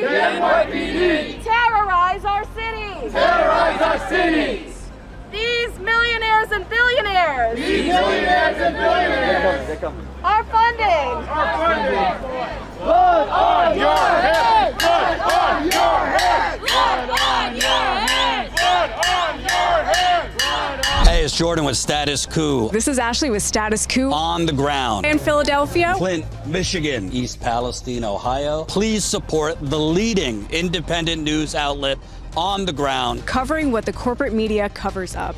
NYPD! The NYPD! Terrorize our cities! Terrorize our cities! These millionaires and billionaires! These millionaires and billionaires! Are funding! Are funding! Blood on your head! Blood on your head! Blood on your head! Blood on your head! Blood on. Hey, it's Jordan with Status Coup. This is Ashley with Status Coup. On the ground. In Philadelphia. Flint, Michigan. East Palestine, Ohio. Please support the leading independent news outlet on the ground. Covering what the corporate media covers up.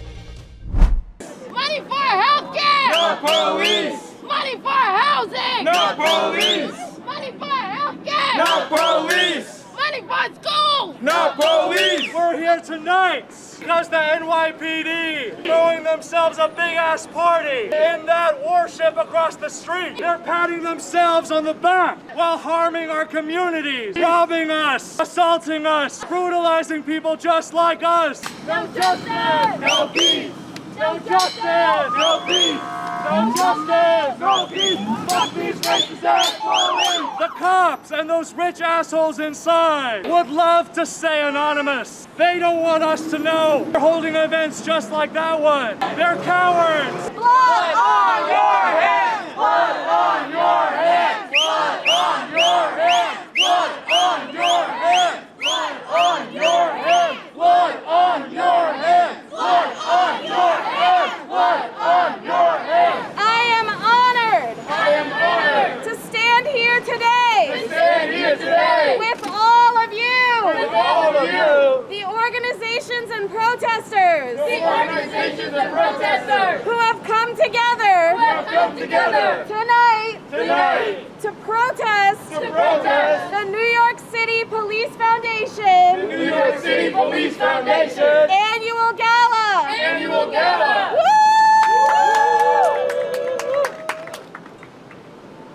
Money for healthcare! No police! Money for housing! No police! Money for healthcare! No police! Money for schools! No police! We're here tonight because the NYPD throwing themselves a big-ass party in that warship across the street. They're patting themselves on the back while harming our communities, robbing us, assaulting us, brutalizing people just like us. No justice! No peace! No justice! No peace! No justice! No peace! Fuck these racist ass police! The cops and those rich assholes inside would love to stay anonymous. They don't want us to know. They're holding events just like that one. They're cowards. Blood On your head! Blood on your head! Blood on your head! Blood on your head! Blood on your head! Blood on your head! Blood on your head! Blood on your head! I am honored I am honored to stand here today to stand here today with all of you, with all of you, the organizations and protesters the organizations and protesters who have come together who have come together tonight tonight to protest to protest the New York City Police Foundation the New York City Police Foundation annual gala. annual gala. Woo!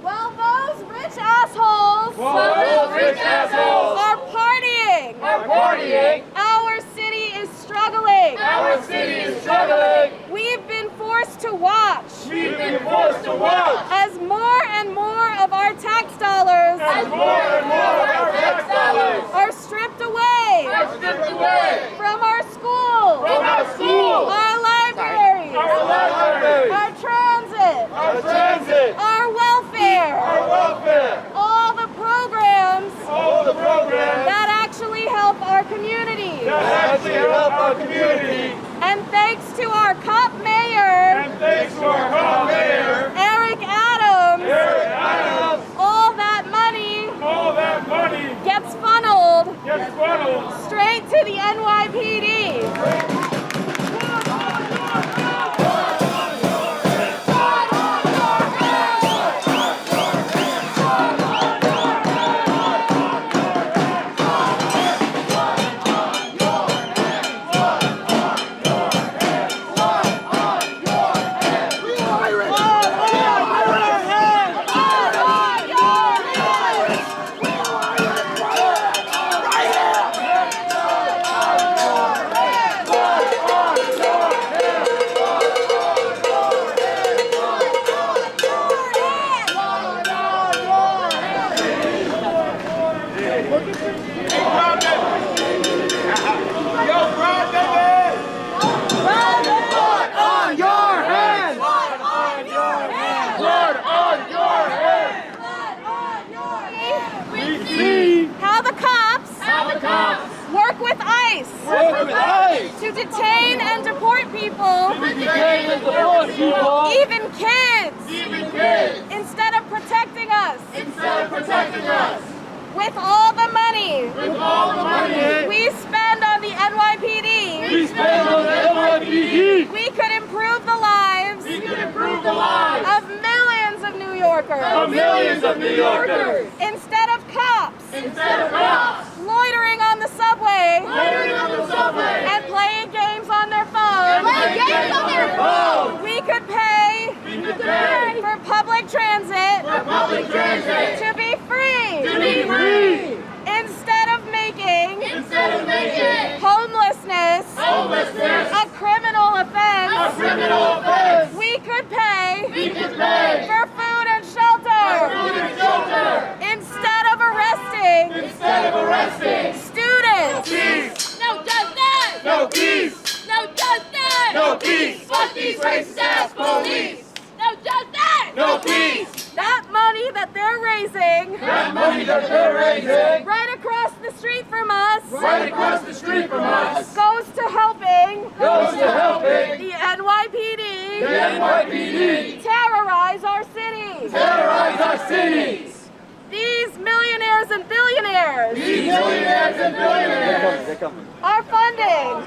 While those rich assholes While those rich assholes are partying, are partying, our city is struggling. our city is struggling. We've been forced to watch We've been forced to watch as more and more of our tax dollars as more and more of our tax dollars are stripped away are stripped away from our schools, from our schools, our libraries, our libraries, our transit, our transit, our welfare, our welfare, all the programs all the programs that actually help our community. that actually help our community. And thanks to our cop mayor, And thanks to our cop mayor, Eric Adams, Eric Adams, all that money all that money gets funneled gets funneled straight to the NYPD. Work with ICE to detain and deport people, even kids, instead of protecting us. With all the money we spend on the NYPD, we could improve the lives of millions of New Yorkers. Instead of cops loitering on the subway and playing games on their phones, we could pay for public transit to be free. Instead of making homelessness a criminal offense, we could pay for food and shelter. Instead of arresting funding right across the street from us right across the street from us goes to helping the NYPD NYPD terrorize our cities. terrorize our cities. These millionaires and billionaires These millionaires and billionaires are funding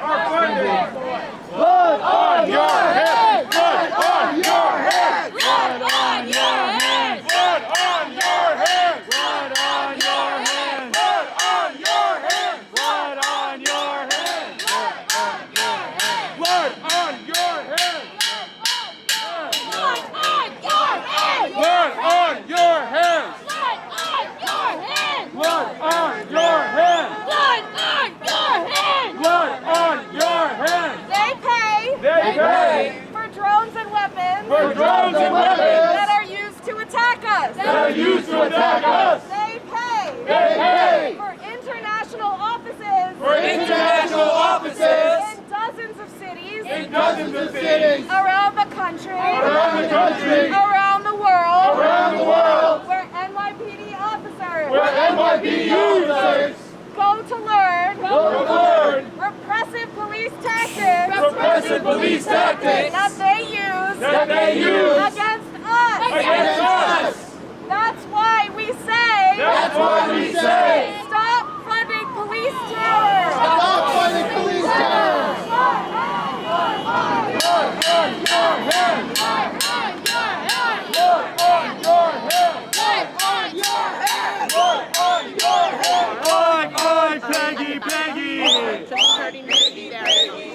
blood on your head, blood on your head, blood on your head, blood on your head, blood on your head, blood on your head, blood on your head, blood on your head, blood on your head, blood on your head, blood on your head. They They pay for drones and weapons that are used to attack us. are used to attack us. They They pay pay for international offices for international offices in dozens of cities in dozens of cities around the country, around the country, around the world, around the world, where NYPD officers where NYPD officers go to learn learn repressive police tactics repressive police tactics that they use against us. against us. That's why we say, That's why we say, stop funding police terror. stop funding police terror. Blood on your head. Blood on your head. Blood on your head. Blood on your head. Oi, Peggy, Peggy!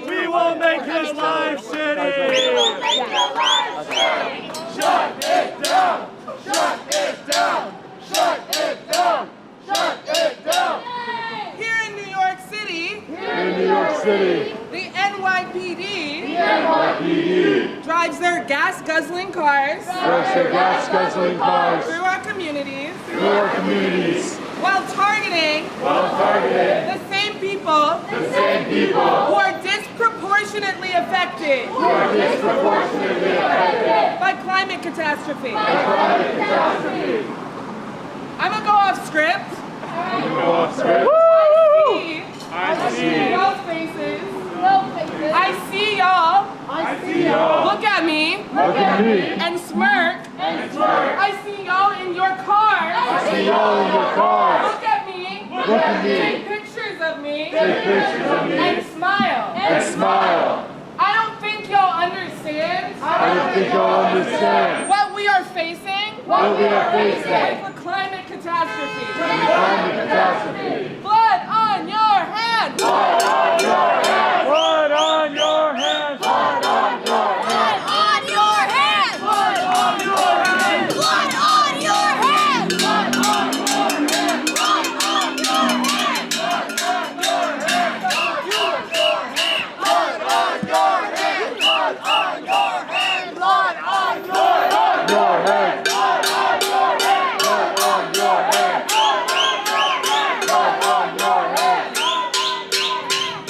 We will make his life shitty! Shut it down! Shut it down! Shut it down! Shut it down! Here in New York City, In New York City, the NYPD NYPD drives their gas-guzzling cars drives their gas-guzzling cars through our communities through our communities while targeting the same people who are disproportionately affected by climate catastrophe. I'm gonna go off script. I see y'all's faces. I see y'all. Look at me. Look at me. And smirk. I see y'all in your cars. See y'all in your cars. Look at me. Look at me. Take pictures of me. Take pictures of me. And smile. And smile. I don't think y'all understand I don't think y'all understand what we are facing what we are facing with the climate catastrophe. climate catastrophe. Blood on your hands. Blood on your hands. Blood on your hands! Blood on your hands. On your head! Blood on your hands. Blood on your head! Blood on your hands. Blood on your head! Blood on your hands. Blood on your hands. Blood on your hands. Blood on your hands. Blood on your hands. Blood on your hands. Blood on your hands. Blood on your hands.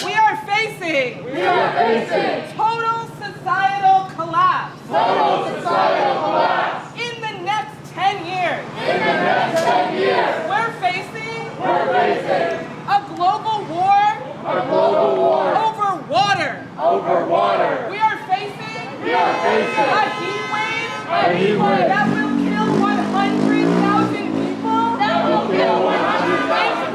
We are facing We are facing total societal collapse total societal collapse in the next 10 years. in the next 10 years. We're facing We're facing a global war a global war over water. over water. We are facing We are facing a heat wave a heat wave that will kill 100,000 people. will kill 100,000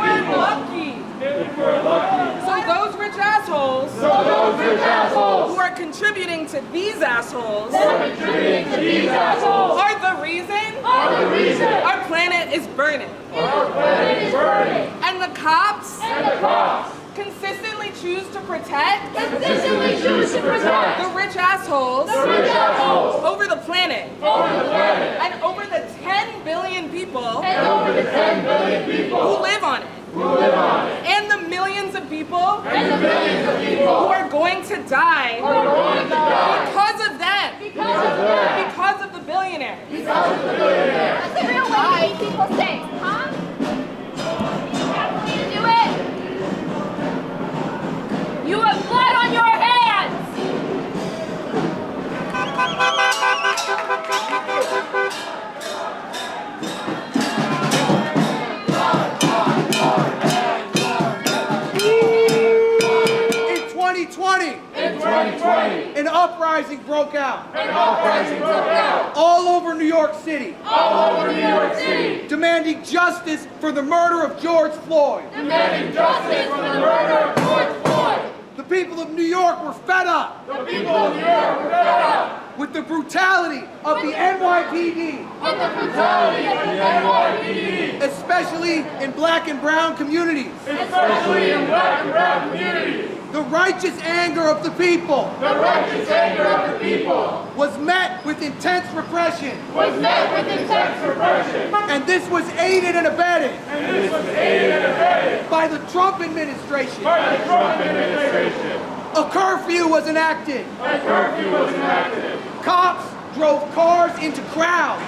If we're lucky. So those rich assholes So those rich assholes who are contributing to these assholes contributing to these assholes are the reason are the reason our planet is burning. our planet is burning. And the cops And the cops consistently choose to protect consistently choose to protect the rich assholes the rich assholes over the planet over the planet and over the 10 billion people and over the 10 billion who people live on it. who live on it. And the millions of people And the millions of who people are going to die who are going to die because of them. because of them. Because of the billionaires. Because of the billionaires. That's the real way to keep people safe, huh? That's the way to do it. You have blood on your hands! Blood on 2020, an uprising broke out. All over New York City. Demanding justice for the murder of George Floyd. The people of New York were fed up. With the brutality of the NYPD. Especially in black and brown communities. The righteous anger of the people. Was met with intense repression. And this was aided and abetted. By the Trump administration. A curfew was enacted. Cops drove cars into crowds.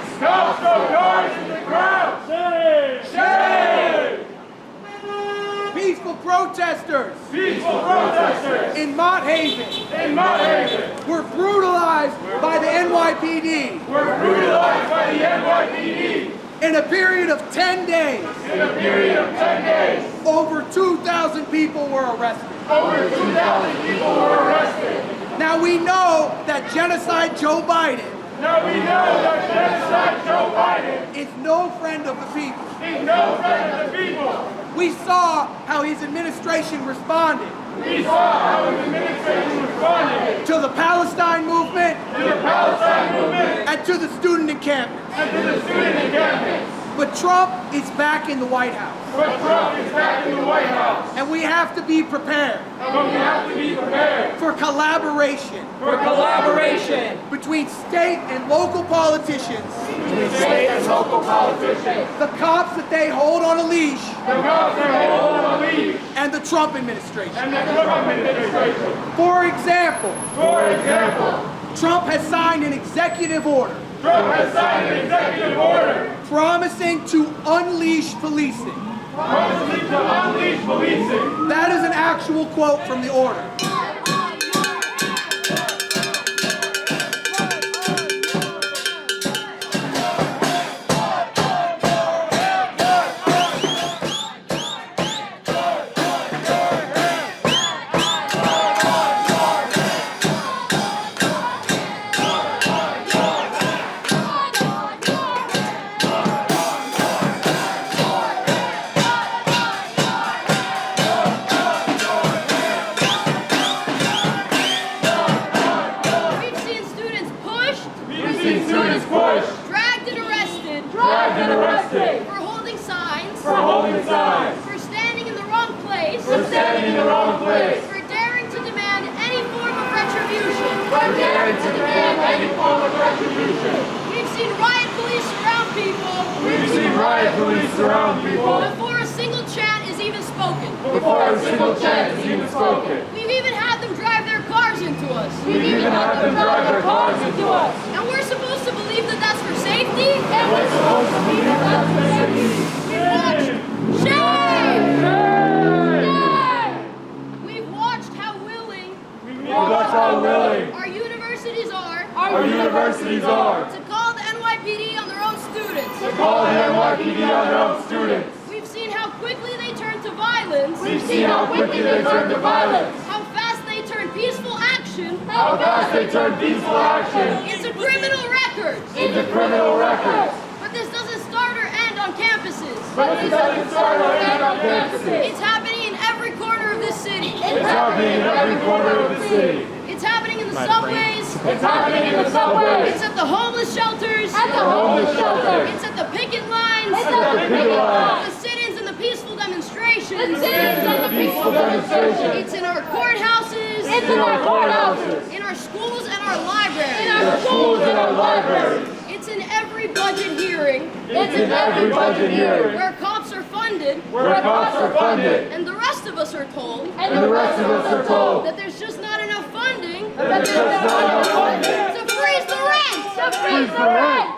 Peaceful protesters in Mott Haven were brutalized by the NYPD. In a period of 10 days. Over 2,000 people were arrested. Now we know that genocide Joe Biden is no friend of the people. We saw how his administration responded to the Palestine movement and to the student encampment. But Trump is back in the White House. And we have to be prepared. For collaboration. Between state and local politicians. The cops that they hold on a leash. And the Trump administration. For example, Trump has signed an executive order. Promising to unleash policing. That is an actual quote from the order. For standing in the wrong place. For daring to demand any form of retribution. We've seen riot police surround people. Before a single chant is even spoken. We've even had them drive their cars into us. And we're supposed to believe that that's for safety? We've watched how willing our universities are to call the NYPD on their own students. We've seen how quickly they turn to violence. How fast they turn peaceful action. Into criminal records. But this doesn't start or end on campuses. It's happening in every corner of this city. It's happening in the subways. It's at the homeless shelters. It's at the picket lines. The sit-ins and the peaceful demonstrations. It's in our courthouses. In our schools and our libraries. It's in every budget hearing. Where cops are funded. And the rest of us are told. That there's just not enough funding. To freeze the rent.